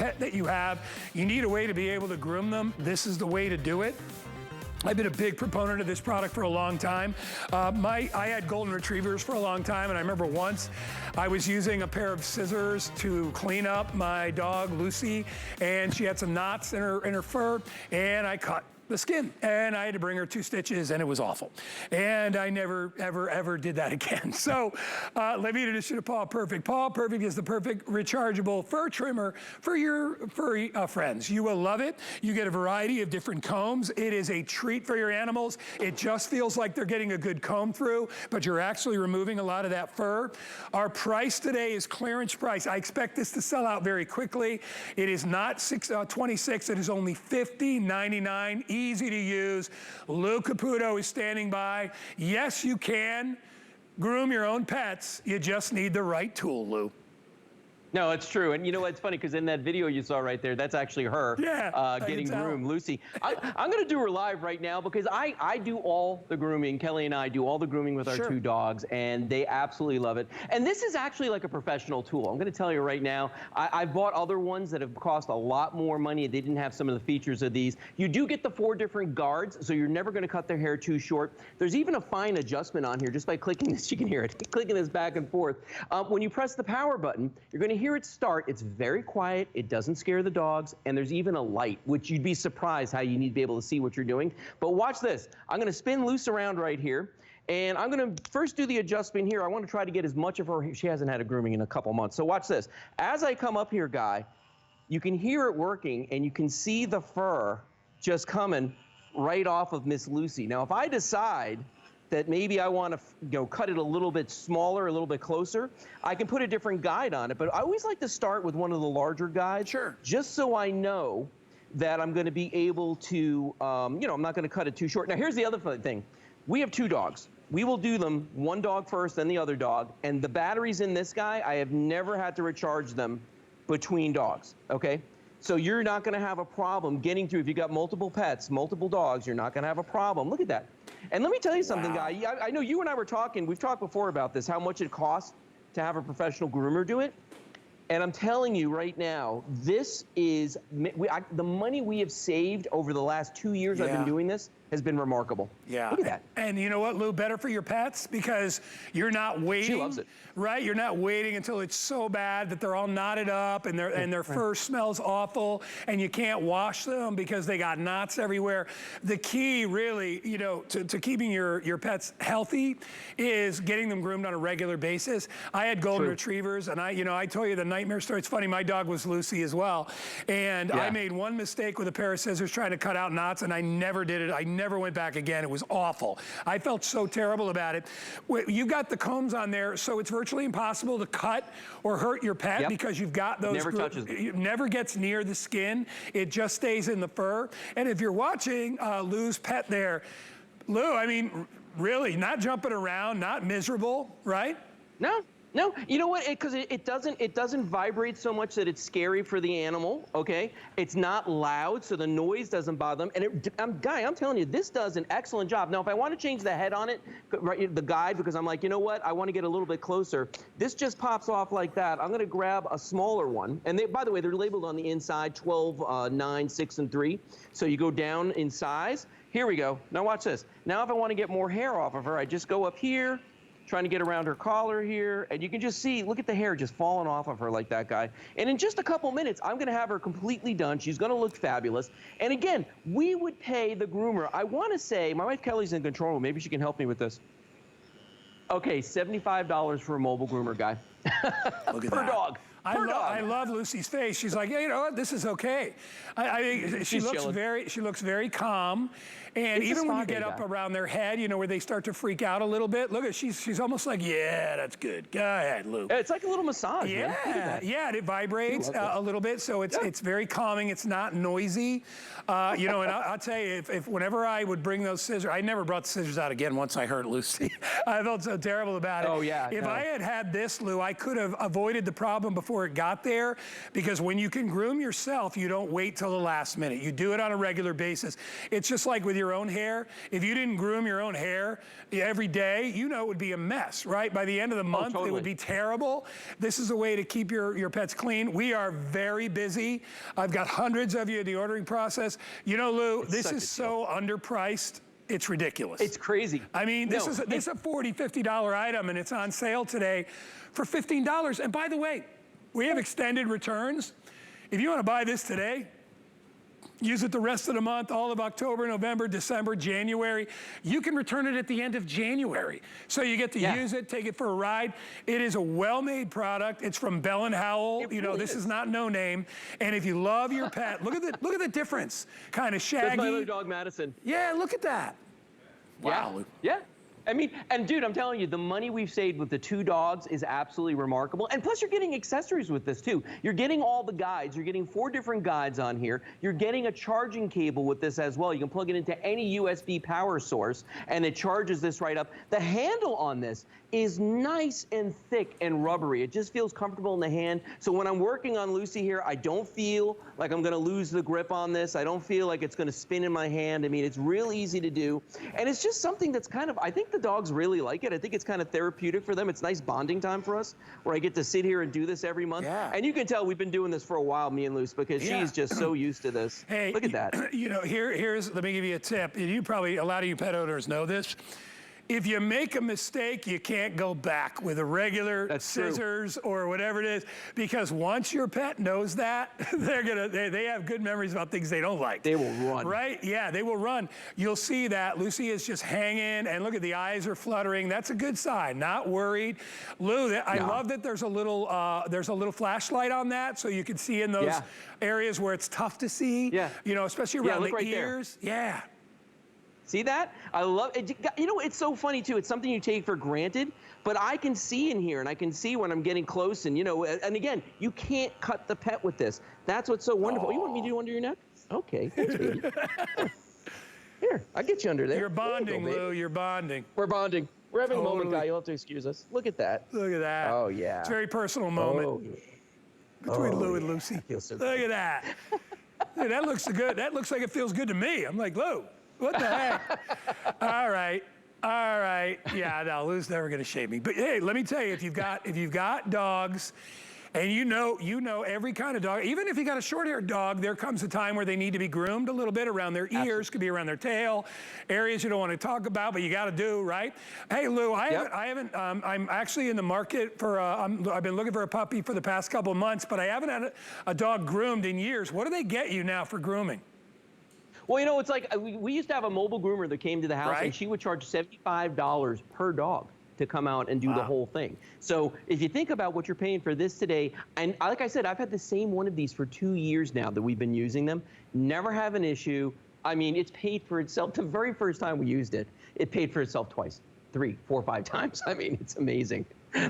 pet that you have, you need a way to be able to groom them. This is the way to do it. I've been a big proponent of this product for a long time. I had golden retrievers for a long time, and I remember once I was using a pair of scissors to clean up my dog, Lucy, and she had some knots in her fur, and I cut the skin, and I had to bring her 2 stitches, and it was awful. And I never, ever, ever did that again. So let me introduce you to Paw Perfect. Paw Perfect is the perfect rechargeable fur trimmer for your furry friends. You will love it. You get a variety of different combs. It is a treat for your animals. It just feels like they're getting a good comb through, but you're actually removing a lot of that fur. Our price today is clearance price. I expect this to sell out very quickly. It is not $26, it is only $50.99. Easy to use. Lou Caputo is standing by. Yes, you can groom your own pets. You just need the right tool, Lou. No, it's true. And you know what? It's funny because in that video you saw right there, that's actually her getting groomed, Lucy. I'm going to do her live right now because I do all the grooming. Kelly and I do all the grooming with our 2 dogs, and they absolutely love it. And this is actually like a professional tool. I'm going to tell you right now, I've bought other ones that have cost a lot more money. They didn't have some of the features of these. You do get the 4 different guards, so you're never going to cut their hair too short. There's even a fine adjustment on here just by clicking this. You can hear it, clicking this back and forth. When you press the power button, you're going to hear it start. It's very quiet. It doesn't scare the dogs. And there's even a light, which you'd be surprised how you need to be able to see what you're doing. But watch this. I'm going to spin Luce around right here. And I'm going to first do the adjustment here. I want to try to get as much of her. She hasn't had a grooming in a couple months. So watch this. As I come up here, Guy, you can hear it working, and you can see the fur just coming right off of Miss Lucy. Now, if I decide that maybe I want to cut it a little bit smaller, a little bit closer, I can put a different guide on it. But I always like to start with one of the larger guides, just so I know that I'm going to be able to, I'm not going to cut it too short. Now, here's the other thing. We have 2 dogs. We will do them, one dog first, then the other dog. And the batteries in this guy, I have never had to recharge them between dogs, okay? So you're not going to have a problem getting through. If you got multiple pets, multiple dogs, you're not going to have a problem. Look at that. And let me tell you something, Guy. I know you and I were talking. We've talked before about this, how much it costs to have a professional groomer do it. And I'm telling you right now, this is the money we have saved over the last 2 years I've been doing this has been remarkable. Yeah. Look at that. And you know what, Lou? Better for your pets because you're not waiting. She loves it. Right? You're not waiting until it's so bad that they're all knotted up and their fur smells awful and you can't wash them because they got knots everywhere. The key really, to keeping your pets healthy is getting them groomed on a regular basis. I had golden retrievers, and I told you the nightmare story. It's funny, my dog was Lucy as well. And I made one mistake with a pair of scissors trying to cut out knots, and I never did it. I never went back again. It was awful. I felt so terrible about it. You got the combs on there, so it's virtually impossible to cut or hurt your pet because you've got those. Never touches them. It never gets near the skin. It just stays in the fur. And if you're watching Lou's pet there, Lou, I mean, really, not jumping around, not miserable, right? No, you know what? Because it doesn't vibrate so much that it's scary for the animal. Okay, it's not loud, so the noise doesn't bother them. And Guy, I'm telling you, this does an excellent job. Now, if I want to change the head on it, the guide, because I'm like, you know what? I want to get a little bit closer. This just pops off like that. I'm going to grab a smaller one, and by the way, they're labeled on the inside: 12, 9, 6, and 3. So you go down in size. Here we go. Now watch this. Now, if I want to get more hair off of her, I just go up here, trying to get around her collar here, and you can just see, look at the hair just falling off of her like that, Guy. And in just a couple minutes, I'm going to have her completely done. She's going to look fabulous. And again, we would pay the groomer. I want to say, my wife Kelly's in control. Maybe she can help me with this. Okay, $75 for a mobile groomer, Guy. Look at per that. dog. I love Lucy's face. She's like, yeah, you know what? This is okay. She looks very calm. And even when you get up around their head, where they start to freak out a little bit, look at she's almost like, yeah, that's good. Go ahead, Lou. It's like a little massage. Yeah, and it vibrates a little bit, so it's very calming. It's not noisy. And I'll tell you, if whenever I would bring those scissors, I never brought the scissors out again once I hurt Lucy. I felt so terrible about it. Oh yeah. If I had had this, Lou, I could have avoided the problem before before it got there, because when you can groom yourself, you don't wait till the last minute. You do it on a regular basis. It's just like with your own hair. If you didn't groom your own hair every day, you know it would be a mess, right? By the end of the month, totally. It would be terrible. This is a way to keep your pets clean. We are very busy. I've got hundreds of you in the ordering process. You know, Lou, this is so underpriced. It's ridiculous. It's crazy. I mean, this is a $40, $50 item, and it's on sale today for $15. And by the way, we have extended returns. If you want to buy this today, use it the rest of the month, all of October, November, December, January. You can return it at the end of January. So you get to use it, take it for a ride. It is a well-made product. It's from Bell & Howell. You know, this is not no name. And if you love your pet, look at the difference. Kind of shaggy. That's my little dog, Madison. Yeah, look at that. Wow. Yeah. I mean, and dude, I'm telling you, the money we've saved with the 2 dogs is absolutely remarkable. And plus, you're getting accessories with this, too. You're getting all the guides. You're getting 4 different guides on here. You're getting a charging cable with this as well. You can plug it into any USB power source, and it charges this right up. The handle on this is nice and thick and rubbery. It just feels comfortable in the hand. So when I'm working on Lucy here, I don't feel like I'm going to lose the grip on this. I don't feel like it's going to spin in my hand. I mean, it's real easy to do. And it's just something that's kind of, I think the dogs really like it. I think it's kind of therapeutic for them. It's nice bonding time for us, where I get to sit here and do this every month. Yeah. And you can tell we've been doing this for a while, me and Luce, because she's just so used to this. Hey, look at that. You know, let me give you a tip. You probably, a lot of you pet owners know this. If you make a mistake, you can't go back with a regular scissors or whatever it is, because once your pet knows that, they have good memories about things they don't like. They will run. Right? Yeah, they will run. You'll see that. Lucy is just hanging, and look at the eyes are fluttering. That's a good sign. Not worried. Lou, I love that there's a little flashlight on that, so you can see in those areas where it's tough to see. Yeah. You know, especially around the ears. Yeah. See that? I love it. You know, it's so funny, too. It's something you take for granted, but I can see in here, and I can see when I'm getting close. And, you know, and again, you can't cut the pet with this. That's what's so wonderful. You want me to do under your neck? Okay. Thanks, baby. Here, I'll get you under there. You're bonding, Lou. You're bonding. We're bonding. We're having a moment, guy. You'll have to excuse us. Look at that. Look at that. Oh, yeah. It's a very personal moment between Lou and Lucy. So Look at that. Hey, that looks good. That looks like it feels good to me. I'm like, Lou. What the heck? All right. Yeah, no, Lou's never gonna shave me. But hey, let me tell you, if you've got dogs, and you know every kind of dog, even if you got a short-haired dog, there comes a time where they need to be groomed a little bit around their ears, could be around their tail, areas you don't want to talk about, but you got to do, right? Hey, Lou, I'm actually in the market for, I've been looking for a puppy for the past couple of months, but I haven't had a dog groomed in years. What do they get you now for grooming? Well, you know, it's like we used to have a mobile groomer that came to the house, and she would charge $75 per dog to come out and do the whole thing. So if you think about what you're paying for this today, and like I said, I've had the same one of these for 2 years now that we've been using them. Never have an issue. I mean, it's paid for itself. The very first time we used it, it paid for itself twice, 3, 4, 5 times. I mean, it's amazing.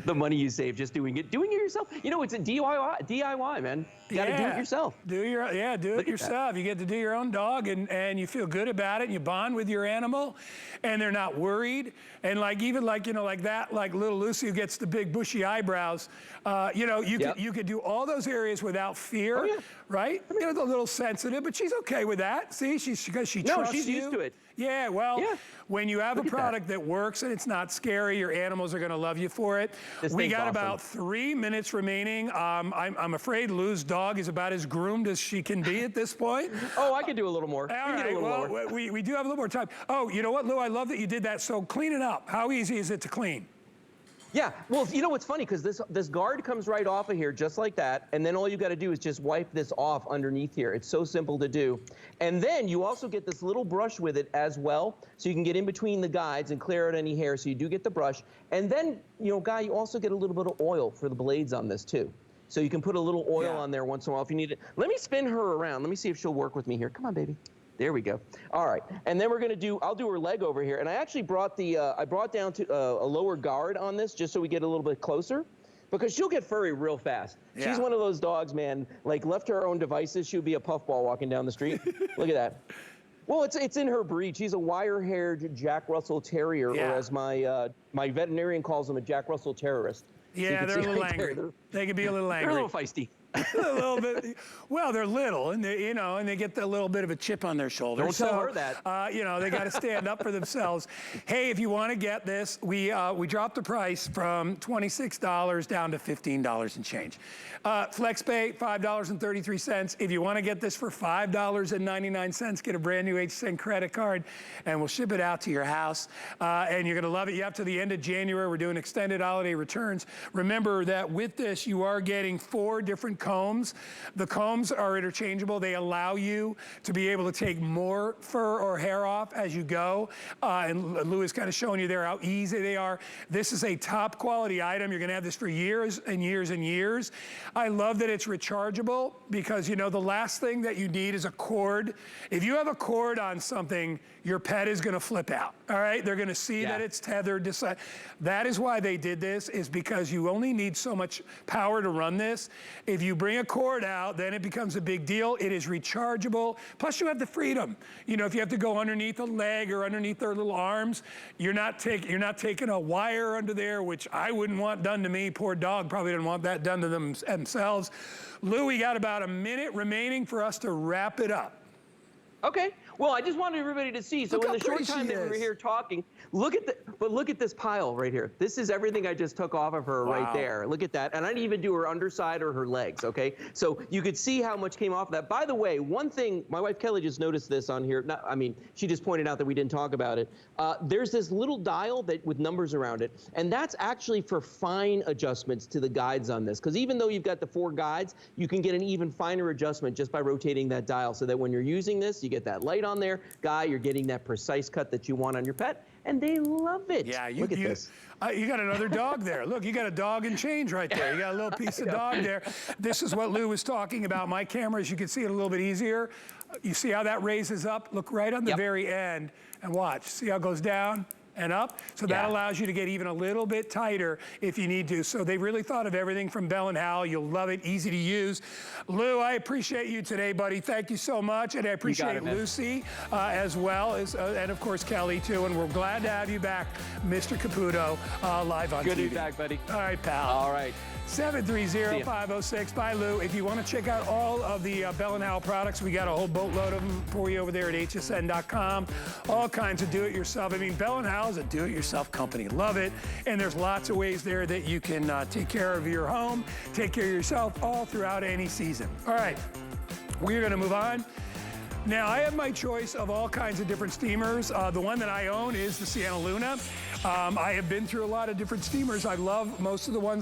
The money you save just doing it yourself. You know, it's a DIY, man. You got to do it yourself. Do it yourself. You get to do your own dog, and you feel good about it, and you bond with your animal, and they're not worried. And like little Lucy who gets the big bushy eyebrows, you could do all those areas without fear, right? You know, a little sensitive, but she's okay with that. See, because she trusts you. She's used to it. Yeah, well, when you have a product that works and it's not scary, your animals are going to love you for it. We got about 3 minutes remaining. I'm afraid Lou's dog is about as groomed as she can be at this point. Oh, I could do a little more. All right, well, we do have a little more time. Oh, you know what, Lou? I love that you did that. So clean it up. How easy is it to clean? Yeah, well, you know what's funny, because this guard comes right off of here just like that, and then all you got to do is just wipe this off underneath here. It's so simple to do. And then you also get this little brush with it as well, so you can get in between the guides and clear out any hair, so you do get the brush. And then, you know, Guy, you also get a little bit of oil for the blades on this too. So you can put a little oil on there once in a while if you need it. Let me spin her around. Let me see if she'll work with me here. Come on, baby. There we go. All right, and then I'll do her leg over here. And I actually brought I brought down to a lower guard on this just so we get a little bit closer, because she'll get furry real fast. Yeah. She's one of those dogs, man, like left to her own devices, she would be a puffball walking down the street. Look at that. Well, it's in her breed. She's a wire-haired Jack Russell Terrier, or as my veterinarian calls him, a Jack Russell terrorist. Yeah, they're a little angry. They can be a little angry. They're a little feisty. A little bit. Well, they're little, and they, and they get a little bit of a chip on their shoulder. Don't tell her that. They got to stand up for themselves. Hey, if you want to get this, we dropped the price from $26 down to $15 and change. FlexPay, $5.33. If you want to get this for $5.99, get a brand new HSN credit card, and we'll ship it out to your house. And you're going to love it. You have to the end of January. We're doing extended holiday returns. Remember that with this, you are getting 4 different combs. The combs are interchangeable. They allow you to be able to take more fur or hair off as you go. And Lou is kind of showing you there how easy they are. This is a top quality item. You're going to have this for years and years and years. I love that it's rechargeable because, the last thing that you need is a cord. If you have a cord on something, your pet is going to flip out. All right? They're going to see that it's tethered to side. That is why they did this, is because you only need so much power to run this. If you bring a cord out, then it becomes a big deal. It is rechargeable. Plus, you have the freedom. If you have to go underneath a leg or underneath their little arms, you're not taking a wire under there, which I wouldn't want done to me. Poor dog probably didn't want that done to themselves. Lou, we got about a minute remaining for us to wrap it up. Okay. Well, I just wanted everybody to see. So in the short time that we were here talking, look at this pile right here. This is everything I just took off of her right there. Look at that. And I didn't even do her underside or her legs, okay? So you could see how much came off of that. By the way, one thing, my wife Kelly just noticed this on here. She just pointed out that we didn't talk about it. There's this little dial with numbers around it, and that's actually for fine adjustments to the guides on this. Because even though you've got the 4 guides, you can get an even finer adjustment just by rotating that dial, so that when you're using this, you get that light on there. Guy, you're getting that precise cut that you want on your pet, and they love it. Yeah, look at this. You got another dog there. Look, you got a dog and change right there. You got a little piece of dog there. This is what Lou was talking about. My cameras, you can see it a little bit easier. You see how that raises up? Look right on the very end and watch. See how it goes down and up? So that allows you to get even a little bit tighter if you need to. So they really thought of everything from Bell & Howell. You'll love it, easy to use. Lou, I appreciate you today, buddy. Thank you so much. And I appreciate Lucy as well, and of course Kelly too. And we're glad to have you back, Mr. Caputo, live on TV. Good to be back, buddy. All right, pal. All right. 730-506. Bye, Lou. If you want to check out all of the Bell & Howell products, we got a whole boatload of them for you over there at hsn.com. All kinds of do-it-yourself. Bell & Howell is a do-it-yourself company. Love it. And there's lots of ways there that you can take care of your home, take care of yourself all throughout any season. All right. We're going to move on. Now, I have my choice of all kinds of different steamers. The one that I own is the Sienna Luna. I have been through a lot of different steamers. I love most of the ones